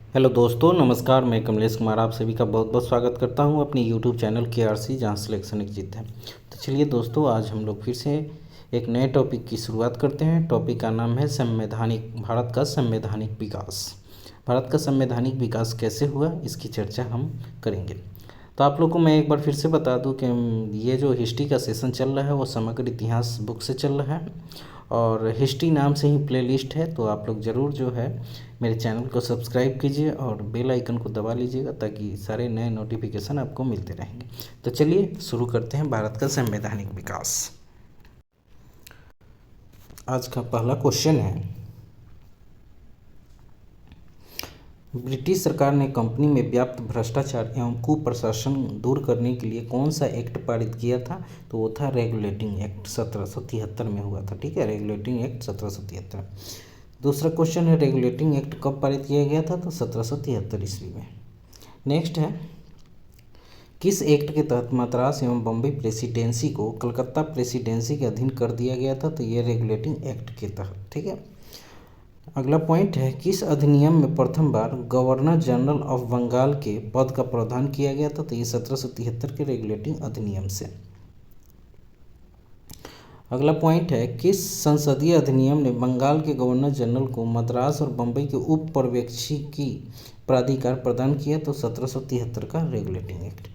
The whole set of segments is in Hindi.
हेलो दोस्तों, नमस्कार। मैं कमलेश कुमार आप सभी का बहुत बहुत स्वागत करता हूं अपने यूट्यूब चैनल KRC, जहां सिलेक्शन एक जीत है। तो चलिए दोस्तों, आज हम लोग फिर से एक नए टॉपिक की शुरुआत करते हैं। टॉपिक का नाम है भारत का संवैधानिक विकास। भारत का संवैधानिक विकास कैसे हुआ, इसकी चर्चा हम करेंगे। तो आप लोग को मैं एक बार फिर से बता दूं कि ये जो हिस्ट्री का सेशन चल रहा है वो समग्र इतिहास बुक से चल रहा है और हिस्ट्री नाम से ही प्लेलिस्ट है। तो आप लोग ज़रूर जो है मेरे चैनल को सब्सक्राइब कीजिए और बेल आइकन को दबा लीजिएगा, ताकि सारे नए नोटिफिकेशन आपको मिलते रहेंगे। तो चलिए शुरू करते हैं भारत का संवैधानिक विकास। आज का पहला क्वेश्चन है, ब्रिटिश सरकार ने कंपनी में व्याप्त भ्रष्टाचार एवं कुप्रशासन दूर करने के लिए कौन सा एक्ट पारित किया था? तो वो था रेगुलेटिंग एक्ट, 1773 में हुआ था। ठीक है, रेगुलेटिंग एक्ट 1773। दूसरा क्वेश्चन है, रेगुलेटिंग एक्ट कब पारित किया गया था? तो 1773 ईस्वी में। नेक्स्ट है, किस एक्ट के तहत मद्रास एवं बम्बई प्रेसिडेंसी को कलकत्ता प्रेसिडेंसी के अधीन कर दिया गया था? तो ये रेगुलेटिंग एक्ट के तहत। ठीक है, अगला पॉइंट है, किस अधिनियम में प्रथम बार गवर्नर जनरल ऑफ बंगाल के पद का प्रावधान किया गया था? तो ये 1773 के रेगुलेटिंग अधिनियम से। अगला पॉइंट है, किस संसदीय अधिनियम ने बंगाल के गवर्नर जनरल को मद्रास और बम्बई के उप पर्यवेक्षी प्राधिकार प्रदान किया? तो 1773 का रेगुलेटिंग एक्ट।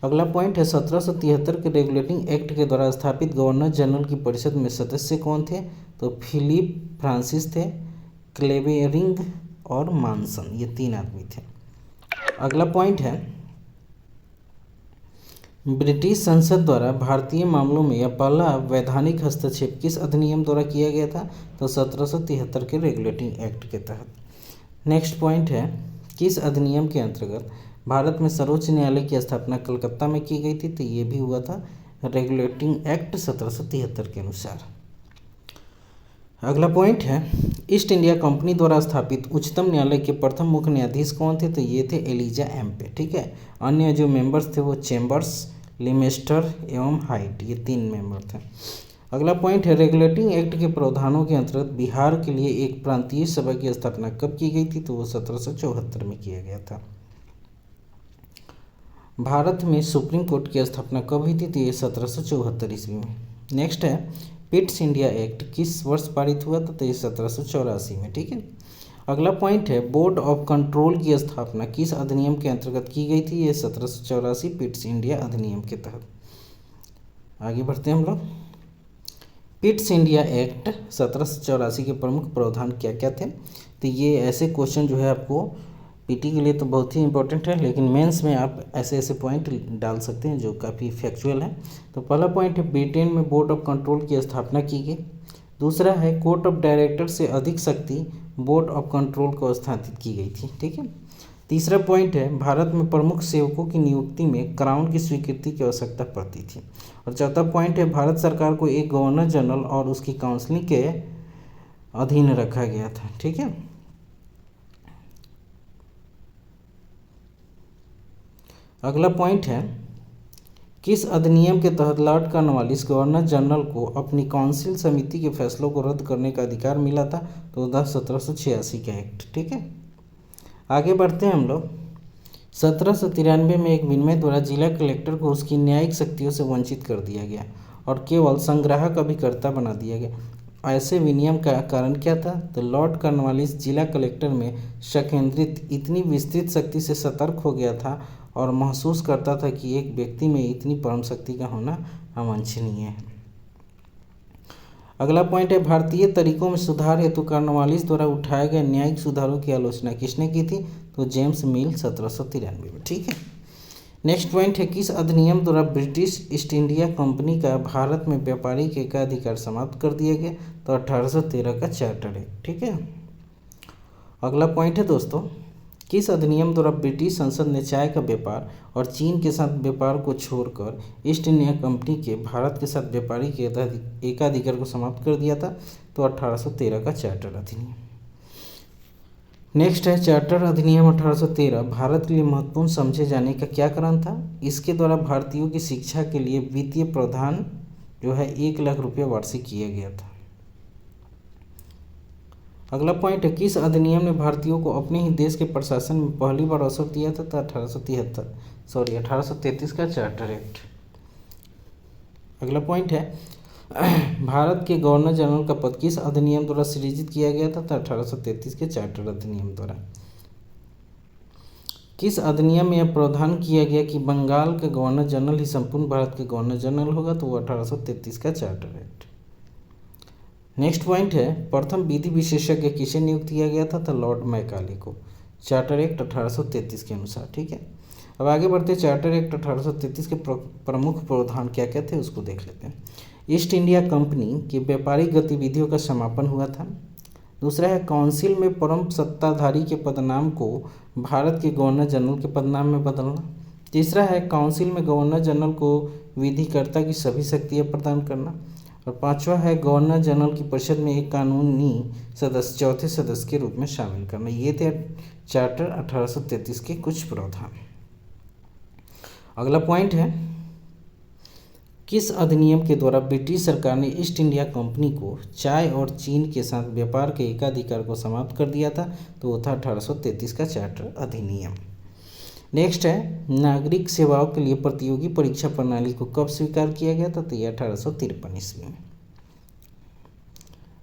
अगला पॉइंट है, 1773 के रेगुलेटिंग एक्ट के द्वारा स्थापित गवर्नर जनरल की परिषद में सदस्य कौन थे? तो फिलिप फ्रांसिस थे, क्लेवेरिंग और मानसन, ये 3 आदमी थे। अगला पॉइंट है, ब्रिटिश संसद द्वारा भारतीय मामलों में यह पहला वैधानिक हस्तक्षेप किस अधिनियम द्वारा किया गया था? तो 1773 के रेगुलेटिंग एक्ट के तहत। नेक्स्ट पॉइंट है, किस अधिनियम के अंतर्गत भारत में सर्वोच्च न्यायालय की स्थापना कलकत्ता में की गई थी? तो ये भी हुआ था रेगुलेटिंग एक्ट 1773 के अनुसार। अगला पॉइंट है, ईस्ट इंडिया कंपनी द्वारा स्थापित उच्चतम न्यायालय के प्रथम मुख्य न्यायाधीश कौन थे? तो ये थे एलिजा एम्पे। ठीक है, अन्य जो मेंबर्स थे वो चेम्बर्स, लिमेस्टर एवं हाइट, ये 3 मेंबर थे। अगला पॉइंट है, रेगुलेटिंग एक्ट के प्रावधानों के अंतर्गत बिहार के लिए एक प्रांतीय सभा की स्थापना कब की गई थी? तो वो 1774 में किया गया था। भारत में सुप्रीम कोर्ट की स्थापना कब हुई थी? तो ये 1774 ईस्वी में। नेक्स्ट है, पिट्स इंडिया एक्ट किस वर्ष पारित हुआ था? तो ये 1784 में। ठीक है, अगला पॉइंट है, बोर्ड ऑफ कंट्रोल की स्थापना किस अधिनियम के अंतर्गत की गई थी? ये 1784 पिट्स इंडिया अधिनियम के तहत। आगे बढ़ते हैं हम लोग। पिट्स इंडिया एक्ट 1784 के प्रमुख प्रावधान क्या क्या थे? तो ये ऐसे क्वेश्चन जो है आपको पीटी के लिए तो बहुत ही इंपॉर्टेंट है, लेकिन मेंस में आप ऐसे ऐसे पॉइंट डाल सकते हैं जो काफ़ी फैक्चुअल है। तो पहला पॉइंट है, ब्रिटेन में बोर्ड ऑफ कंट्रोल की स्थापना की गई। दूसरा है, कोर्ट ऑफ डायरेक्टर से अधिक शक्ति बोर्ड ऑफ कंट्रोल को स्थापित की गई थी। ठीक है, तीसरा पॉइंट है, भारत में प्रमुख सेवकों की नियुक्ति में क्राउन की स्वीकृति की आवश्यकता पड़ती थी। और चौथा पॉइंट है, भारत सरकार को एक गवर्नर जनरल और उसकी काउंसिलिंग के अधीन रखा गया था। ठीक है, अगला पॉइंट है, किस अधिनियम के तहत लॉर्ड कॉर्नवालिस गवर्नर जनरल को अपनी काउंसिल समिति के फैसलों को रद्द करने का अधिकार मिला था? तो 1786 का एक्ट। ठीक है, आगे बढ़ते हैं हम लोग। 1793 में एक विनिमय द्वारा जिला कलेक्टर को उसकी न्यायिक शक्तियों से वंचित कर दिया गया और केवल संग्राहक अभिकर्ता बना दिया गया। ऐसे विनियम का कारण क्या था? तो लॉर्ड कॉर्नवालिस जिला कलेक्टर में संकेंद्रित इतनी विस्तृत शक्ति से सतर्क हो गया था और महसूस करता था कि एक व्यक्ति में इतनी परम शक्ति का होना अवांछनीय है। अगला पॉइंट है, भारतीय तरीकों में सुधार हेतु कॉर्नवालिस द्वारा उठाए गए न्यायिक सुधारों की आलोचना किसने की थी? तो जेम्स मिल, 1793 में। ठीक है, नेक्स्ट पॉइंट है, किस अधिनियम द्वारा ब्रिटिश ईस्ट इंडिया कंपनी का भारत में व्यापारिक एकाधिकार समाप्त कर दिया गया? तो 1813 का चार्टर एक्ट। ठीक है, अगला पॉइंट है दोस्तों, किस अधिनियम द्वारा ब्रिटिश संसद ने चाय का व्यापार और चीन के साथ व्यापार को छोड़कर ईस्ट इंडिया कंपनी के भारत के साथ व्यापारिक एकाधिकार को समाप्त कर दिया था? तो 1813 का चार्टर अधिनियम। नेक्स्ट है, चार्टर अधिनियम 1813 भारत के लिए महत्वपूर्ण समझे जाने का क्या कारण था? इसके द्वारा भारतीयों की शिक्षा के लिए वित्तीय प्रावधान जो है 1 लाख रुपये वार्षिक किया गया था। अगला पॉइंट है, किस अधिनियम ने भारतीयों को अपने ही देश के प्रशासन में पहली बार अवसर दिया था? 1833 का चार्टर एक्ट। अगला पॉइंट है, भारत के गवर्नर जनरल का पद किस अधिनियम द्वारा सृजित किया गया था? 1833 के चार्टर अधिनियम द्वारा। किस अधिनियम में यह प्रावधान किया गया कि बंगाल का गवर्नर जनरल ही संपूर्ण भारत के गवर्नर जनरल होगा? तो वो 1833 का चार्टर एक्ट। नेक्स्ट पॉइंट है, प्रथम विधि विशेषज्ञ किसे नियुक्त किया गया था? तो लॉर्ड मैकाले को, चार्टर एक्ट 1833 के अनुसार। ठीक है, अब आगे बढ़ते, चार्टर एक्ट 1833 के प्रमुख प्रावधान क्या क्या थे उसको देख लेते हैं। ईस्ट इंडिया कंपनी की व्यापारिक गतिविधियों का समापन हुआ था। दूसरा है, काउंसिल में परम सत्ताधारी के पदनाम को भारत के गवर्नर जनरल के पदनाम में बदलना। तीसरा है, काउंसिल में गवर्नर जनरल को विधिकर्ता की सभी शक्तियाँ प्रदान करना। और पांचवा है, गवर्नर जनरल की परिषद में एक कानूनी सदस्य चौथे सदस्य के रूप में शामिल करना। ये थे चार्टर 1833 के कुछ प्रावधान। अगला पॉइंट है, किस अधिनियम के द्वारा ब्रिटिश सरकार ने ईस्ट इंडिया कंपनी को चाय और चीन के साथ व्यापार के एकाधिकार को समाप्त कर दिया था? तो वो था 1833 का चार्टर अधिनियम। नेक्स्ट है, नागरिक सेवाओं के लिए प्रतियोगी परीक्षा प्रणाली को कब स्वीकार किया गया था? तो ये 1853 ईस्वी में।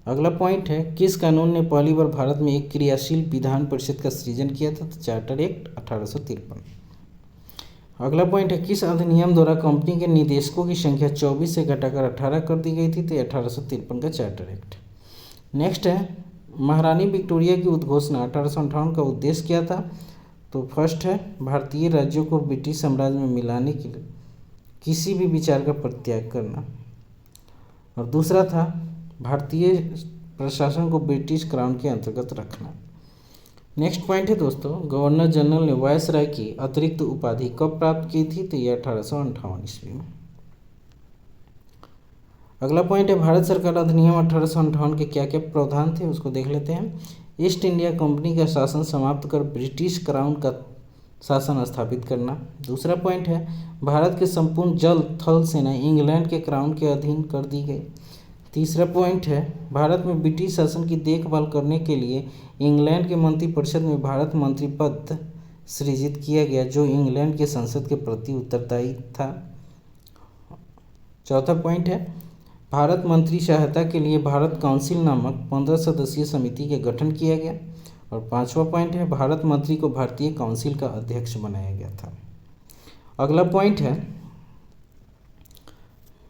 अगला पॉइंट है, किस कानून ने पहली बार भारत में एक क्रियाशील विधान परिषद का सृजन किया था? तो चार्टर एक्ट 1853। अगला पॉइंट है, किस अधिनियम द्वारा कंपनी के निदेशकों की संख्या 24 से घटाकर 18 कर दी गई थी? तो 1853 का चार्टर एक्ट। नेक्स्ट है, महारानी विक्टोरिया की उद्घोषणा 1858 का उद्देश्य क्या था? तो फर्स्ट है, भारतीय राज्यों को ब्रिटिश साम्राज्य में मिलाने के लिए किसी भी विचार का परित्याग करना। और दूसरा था, भारतीय प्रशासन को ब्रिटिश क्राउन के अंतर्गत रखना। नेक्स्ट पॉइंट है दोस्तों, गवर्नर जनरल ने वायसराय की अतिरिक्त उपाधि कब प्राप्त की थी? तो ये 1858 ईस्वी में। अगला पॉइंट है, भारत सरकार अधिनियम 1858 के क्या क्या प्रावधान थे उसको देख लेते हैं। ईस्ट इंडिया कंपनी का शासन समाप्त कर ब्रिटिश क्राउन का शासन स्थापित करना। दूसरा पॉइंट है, भारत के संपूर्ण जल थल सेना इंग्लैंड के क्राउन के अधीन कर दी गई। तीसरा पॉइंट है, भारत में ब्रिटिश शासन की देखभाल करने के लिए इंग्लैंड के मंत्रिपरिषद में भारत मंत्री पद सृजित किया गया, जो इंग्लैंड के संसद के प्रति उत्तरदायी था। चौथा पॉइंट है, भारत मंत्री सहायता के लिए भारत काउंसिल नामक 15 सदस्यीय समिति के गठन किया गया। और पांचवा पॉइंट है, भारत मंत्री को भारतीय काउंसिल का अध्यक्ष बनाया गया था। अगला पॉइंट है,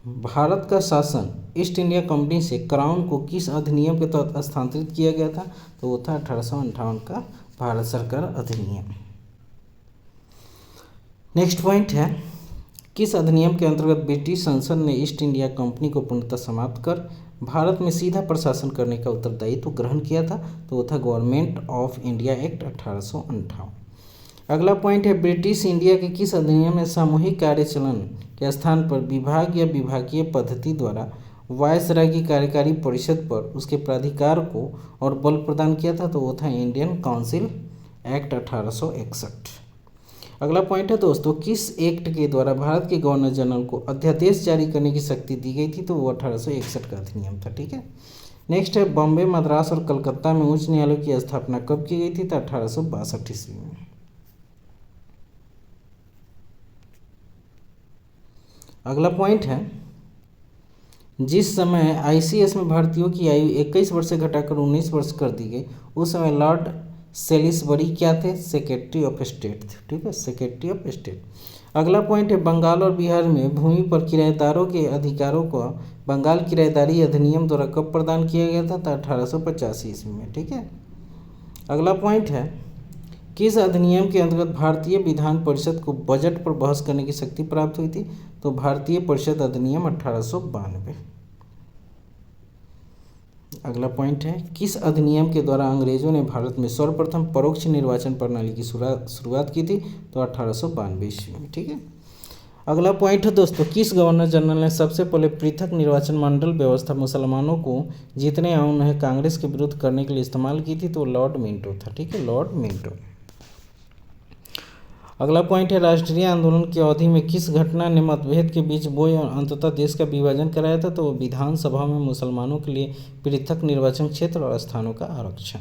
भारत का शासन ईस्ट इंडिया कंपनी से क्राउन को किस अधिनियम के तहत हस्तांतरित किया गया था? तो वो था 1858 का भारत सरकार अधिनियम। नेक्स्ट पॉइंट है, किस अधिनियम के अंतर्गत ब्रिटिश संसद ने ईस्ट इंडिया कंपनी को पूर्णतः समाप्त कर भारत में सीधा प्रशासन करने का उत्तरदायित्व ग्रहण किया था? तो वो था गवर्नमेंट ऑफ इंडिया एक्ट 1858। अगला पॉइंट है, ब्रिटिश इंडिया के किस अधिनियम ने सामूहिक कार्यचलन के स्थान पर विभाग या विभागीय पद्धति द्वारा वायसराय की कार्यकारी परिषद पर उसके प्राधिकार को और बल प्रदान किया था? तो वो था इंडियन काउंसिल एक्ट 1861। अगला पॉइंट है दोस्तों, किस एक्ट के द्वारा भारत के गवर्नर जनरल को अध्यादेश जारी करने की शक्ति दी गई थी? तो वो 1861 का अधिनियम था। ठीक है, नेक्स्ट है, बॉम्बे, मद्रास और कलकत्ता में उच्च न्यायालय की स्थापना कब की गई थी? तो 1862 ईस्वी में। अगला पॉइंट है, जिस समय आईसीएस में भारतीयों की आयु 21 वर्ष से घटाकर 19 वर्ष कर दी गई, उस समय लॉर्ड सेलिसबरी क्या थे? सेक्रेटरी ऑफ स्टेट थे। ठीक है, सेक्रेटरी ऑफ स्टेट। अगला पॉइंट है, बंगाल और बिहार में भूमि पर किराएदारों के अधिकारों को बंगाल किराएदारी अधिनियम द्वारा कब प्रदान किया गया था? तो 1885 ईस्वी में। ठीक है, अगला पॉइंट है, किस अधिनियम के अंतर्गत भारतीय विधान परिषद को बजट पर बहस करने की शक्ति प्राप्त हुई थी? तो भारतीय परिषद अधिनियम 1892। अगला पॉइंट है, किस अधिनियम के द्वारा अंग्रेजों ने भारत में सर्वप्रथम परोक्ष निर्वाचन प्रणाली की शुरुआत की थी? तो 1892 ईस्वी में। ठीक है, अगला पॉइंट है दोस्तों, किस गवर्नर जनरल ने सबसे पहले पृथक निर्वाचन मंडल व्यवस्था मुसलमानों को जीतने और उन्हें कांग्रेस के विरुद्ध करने के लिए इस्तेमाल की थी? तो लॉर्ड मिंटो था। ठीक है, लॉर्ड मिंटो। अगला पॉइंट है राष्ट्रीय आंदोलन की अवधि में किस घटना ने मतभेद के बीच बोए और अंततः देश का विभाजन कराया था, तो विधानसभा में मुसलमानों के लिए पृथक निर्वाचन क्षेत्र और स्थानों का आरक्षण।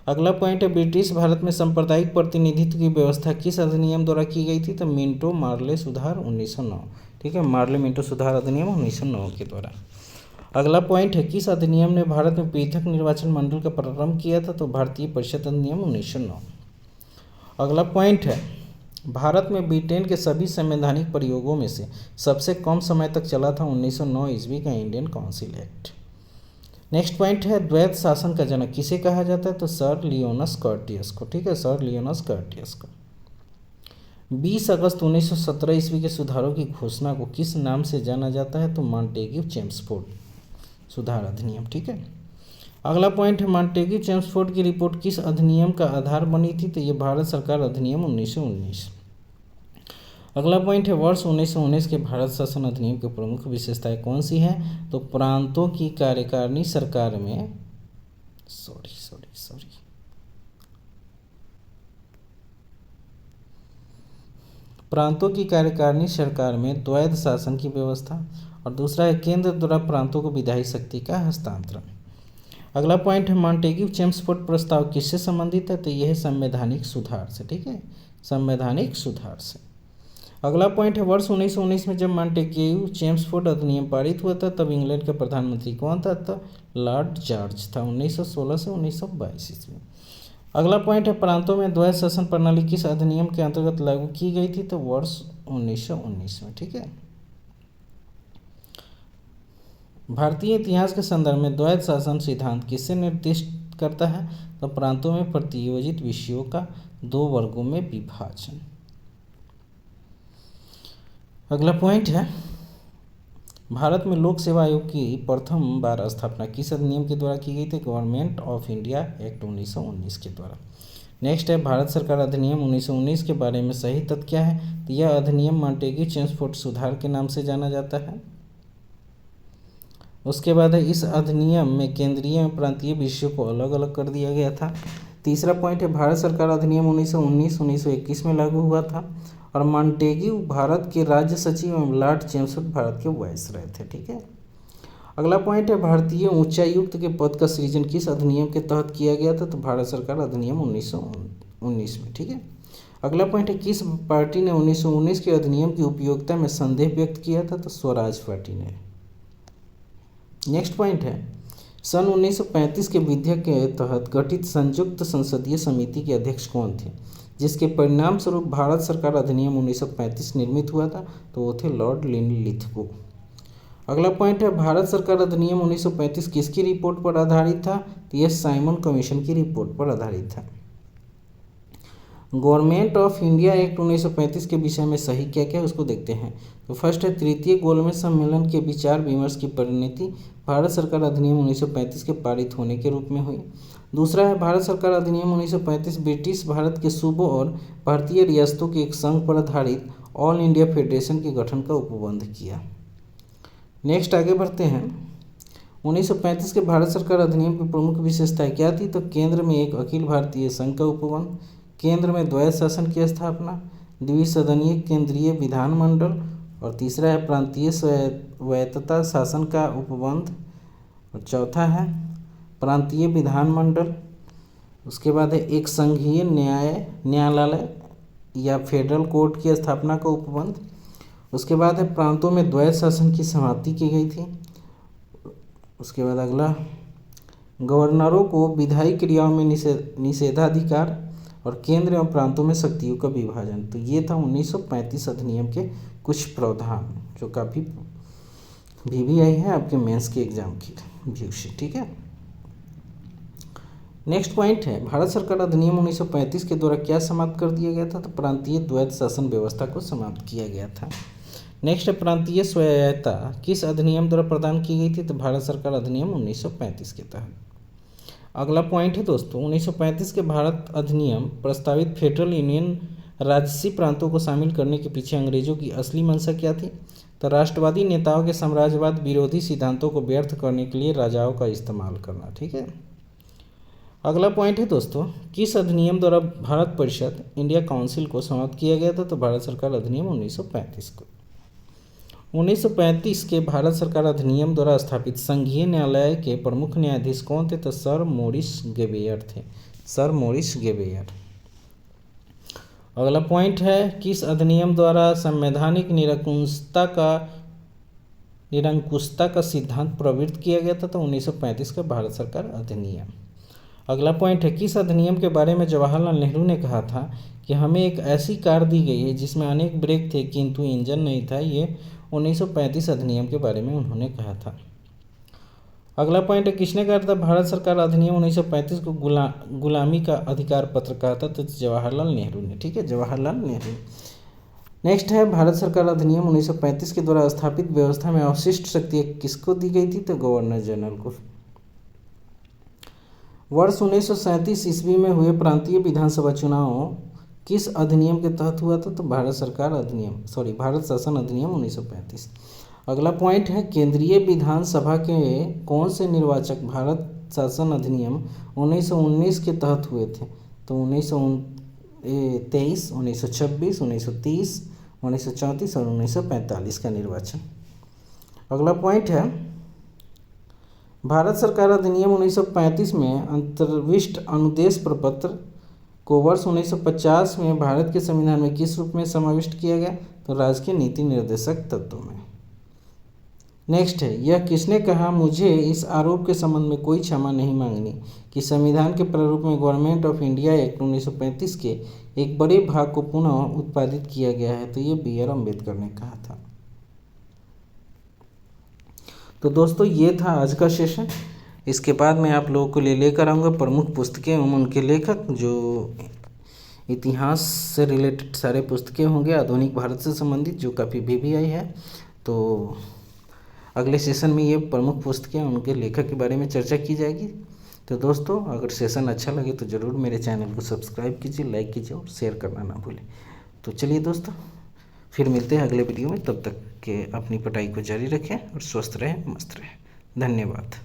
अगला पॉइंट है ब्रिटिश भारत में सांप्रदायिक प्रतिनिधित्व की व्यवस्था किस अधिनियम द्वारा की गई थी, तो मिंटो मार्ले सुधार 1909। ठीक है, मार्ले मिंटो सुधार अधिनियम 1909 के द्वारा। अगला पॉइंट है किस अधिनियम ने भारत में पृथक निर्वाचन मंडल का प्रारंभ किया था, तो भारतीय परिषद अधिनियम 1909। अगला पॉइंट है भारत में ब्रिटेन के सभी संवैधानिक प्रयोगों में से सबसे कम समय तक चला था 1909 ईस्वी का Indian council act. Next point है द्वैध शासन का जनक किसे कहा जाता है, तो सर लियोनस कर्टियस को। ठीक है, सर लियोनस कर्टियस को। 20 अगस्त 1917 ईस्वी के सुधारों की घोषणा को किस नाम से जाना जाता है, तो मॉन्टेग्यू चेम्सफोर्ड सुधार अधिनियम। ठीक है, अगला पॉइंट है मॉन्टेग्यू चेम्सफोर्ड की रिपोर्ट किस अधिनियम का आधार बनी थी, तो ये भारत सरकार अधिनियम 1919। अगला पॉइंट है वर्ष 1919 के भारत शासन अधिनियम की प्रमुख विशेषताएं कौन सी हैं, तो प्रांतों की कार्यकारिणी सरकार में प्रांतों की कार्यकारिणी सरकार में द्वैध शासन की व्यवस्था, और दूसरा है केंद्र द्वारा प्रांतों को विधायी शक्ति का हस्तांतरण। अगला पॉइंट है मॉन्टेग्यू चेम्सफोर्ड प्रस्ताव किससे संबंधित है, तो यह है संवैधानिक सुधार से। ठीक है, संवैधानिक सुधार से। अगला पॉइंट है वर्ष 1919 में जब मॉन्टेग्यू चेम्सफोर्ड अधिनियम पारित हुआ था तब इंग्लैंड का प्रधानमंत्री कौन था, तो लॉर्ड जॉर्ज था 1916 से 1922 ईस्वी। अगला पॉइंट है प्रांतों में द्वैध शासन प्रणाली किस अधिनियम के अंतर्गत लागू की गई थी, तो वर्ष 1919 में। ठीक है, भारतीय इतिहास के संदर्भ में द्वैध शासन सिद्धांत किससे निर्दिष्ट करता है, तो प्रांतों में प्रतियोजित विषयों का 2 वर्गों में विभाजन। अगला पॉइंट है भारत में लोक सेवा आयोग की प्रथम बार स्थापना किस अधिनियम के द्वारा की गई थी, गवर्नमेंट ऑफ इंडिया एक्ट 1919 के द्वारा। नेक्स्ट है भारत सरकार अधिनियम 1919 के बारे में सही तथ्य क्या है, तो यह अधिनियम मॉन्टेग्यू चेम्सफोर्ड सुधार के नाम से जाना जाता है। उसके बाद है इस अधिनियम में केंद्रीय एवं प्रांतीय विषयों को अलग अलग कर दिया गया था। तीसरा पॉइंट है भारत सरकार अधिनियम 1919 में लागू हुआ था, और मॉन्टेग्यू भारत के राज्य सचिव एवं लॉर्ड चेम्सफोर्ड भारत के वायसराय थे। ठीक है, अगला पॉइंट है भारतीय उच्चायुक्त के पद का सृजन किस अधिनियम के तहत किया गया था, तो भारत सरकार अधिनियम 1919 में। ठीक है, अगला पॉइंट है किस पार्टी ने 1919 के अधिनियम की उपयोगिता में संदेह व्यक्त किया था, तो स्वराज पार्टी ने। नेक्स्ट पॉइंट है सन 1935 के विधेयक के तहत गठित संयुक्त संसदीय समिति के अध्यक्ष कौन थे, जिसके परिणाम स्वरूप भारत सरकार अधिनियम 1935 निर्मित हुआ था, तो वो थे लॉर्ड लिनलिथगो। अगला पॉइंट है भारत सरकार अधिनियम 1935 किसकी रिपोर्ट पर आधारित था, तो यह साइमन कमीशन की रिपोर्ट पर आधारित था। गवर्नमेंट ऑफ इंडिया एक्ट 1935 के विषय में सही क्या क्या है उसको देखते हैं। तो फर्स्ट है तृतीय गोलमेज सम्मेलन के विचार विमर्श की परिणति भारत सरकार अधिनियम 1935 के पारित होने के रूप में हुई। दूसरा है भारत सरकार अधिनियम 1935 ब्रिटिश भारत के सूबों और भारतीय रियासतों के एक संघ पर आधारित ऑल इंडिया फेडरेशन के गठन का उपबंध किया। नेक्स्ट आगे बढ़ते हैं 1935 के भारत सरकार अधिनियम की प्रमुख विशेषताएं क्या थी, तो केंद्र में एक अखिल भारतीय संघ का उपबंध, केंद्र में द्वैध शासन की स्थापना, द्विसदनीय केंद्रीय विधानमंडल, और तीसरा है प्रांतीय स्वायत्तता शासन का उपबंध, और चौथा है प्रांतीय विधानमंडल। उसके बाद है एक संघीय न्यायालय या फेडरल कोर्ट की स्थापना का उपबंध। उसके बाद है प्रांतों में द्वैध शासन की समाप्ति की गई थी। उसके बाद अगला गवर्नरों को विधायी क्रियाओं में निषेधाधिकार, और केंद्र एवं प्रांतों में शक्तियों का विभाजन। तो ये था 1935 अधिनियम के कुछ प्रावधान जो काफ़ी VVI है आपके मेंस के एग्जाम की व्यू से। ठीक है, नेक्स्ट पॉइंट है भारत सरकार अधिनियम 1935 के द्वारा क्या समाप्त कर दिया गया था, तो प्रांतीय द्वैध शासन व्यवस्था को समाप्त किया गया था। नेक्स्ट है प्रांतीय स्वायत्तता किस अधिनियम द्वारा प्रदान की गई थी, तो भारत सरकार अधिनियम 1935 के तहत। अगला पॉइंट है दोस्तों 1935 के भारत अधिनियम प्रस्तावित फेडरल यूनियन राजसी प्रांतों को शामिल करने के पीछे अंग्रेजों की असली मंशा क्या थी, तो राष्ट्रवादी नेताओं के साम्राज्यवाद विरोधी सिद्धांतों को व्यर्थ करने के लिए राजाओं का इस्तेमाल करना। ठीक है, अगला पॉइंट है दोस्तों, किस अधिनियम द्वारा भारत परिषद इंडिया काउंसिल को समाप्त किया गया था? तो भारत सरकार अधिनियम 1935 को। 1935 के भारत सरकार अधिनियम द्वारा स्थापित संघीय न्यायालय के प्रमुख न्यायाधीश कौन थे? तो सर मॉरिस गेबियर थे, सर मॉरिस गेबियर। अगला पॉइंट है, किस अधिनियम द्वारा संवैधानिक निरंकुशता का सिद्धांत प्रवृत्त किया गया था? तो 1935 का भारत सरकार अधिनियम। अगला पॉइंट है, किस अधिनियम के बारे में जवाहरलाल नेहरू ने कहा था कि हमें एक ऐसी कार दी गई है जिसमें अनेक ब्रेक थे किंतु इंजन नहीं था? ये 1935 अधिनियम के बारे में उन्होंने कहा था। अगला पॉइंट है, किसने कहा था भारत सरकार अधिनियम 1935 को गुलामी का अधिकार पत्र कहा था? तो जवाहरलाल नेहरू ने, ठीक है, जवाहरलाल नेहरू। नेक्स्ट है, भारत सरकार अधिनियम 1935 के द्वारा स्थापित व्यवस्था में अवशिष्ट शक्ति किसको दी गई थी? तो गवर्नर जनरल को। वर्ष 1937 ईस्वी में हुए प्रांतीय विधानसभा चुनाव किस अधिनियम के तहत हुआ था? तो भारत शासन अधिनियम 1935। अगला पॉइंट है, केंद्रीय विधानसभा के कौन से निर्वाचक भारत शासन अधिनियम 1919 के तहत हुए थे? तो 1923, 1926, 1930, 1934 और 1945 का निर्वाचन। अगला पॉइंट है, भारत सरकार अधिनियम 1935 में अंतर्विष्ट अनुदेश प्रपत्र को वर्ष 1950 में भारत के संविधान में किस रूप में समाविष्ट किया गया? तो राजकीय नीति निर्देशक तत्वों में। नेक्स्ट है, यह किसने कहा मुझे इस आरोप के संबंध में कोई क्षमा नहीं मांगनी कि संविधान के प्रारूप में गवर्नमेंट ऑफ इंडिया एक्ट 1935 के एक बड़े भाग को पुनः उत्पादित किया गया है? तो ये बी आर अम्बेडकर ने कहा था। तो दोस्तों ये था आज का सेशन। इसके बाद मैं आप लोगों को लेकर आऊँगा प्रमुख पुस्तकें एवं उनके लेखक, जो इतिहास से रिलेटेड सारे पुस्तकें होंगे, आधुनिक भारत से संबंधित, जो काफ़ी VVI है। तो अगले सेशन में ये प्रमुख पुस्तकें उनके लेखक के बारे में चर्चा की जाएगी। तो दोस्तों अगर सेशन अच्छा लगे तो ज़रूर मेरे चैनल को सब्सक्राइब कीजिए, लाइक कीजिए और शेयर करना ना भूलें। तो चलिए दोस्तों, फिर मिलते हैं अगले वीडियो में। तब तक के अपनी पढ़ाई को जारी रखें और स्वस्थ रहें, मस्त रहें। धन्यवाद।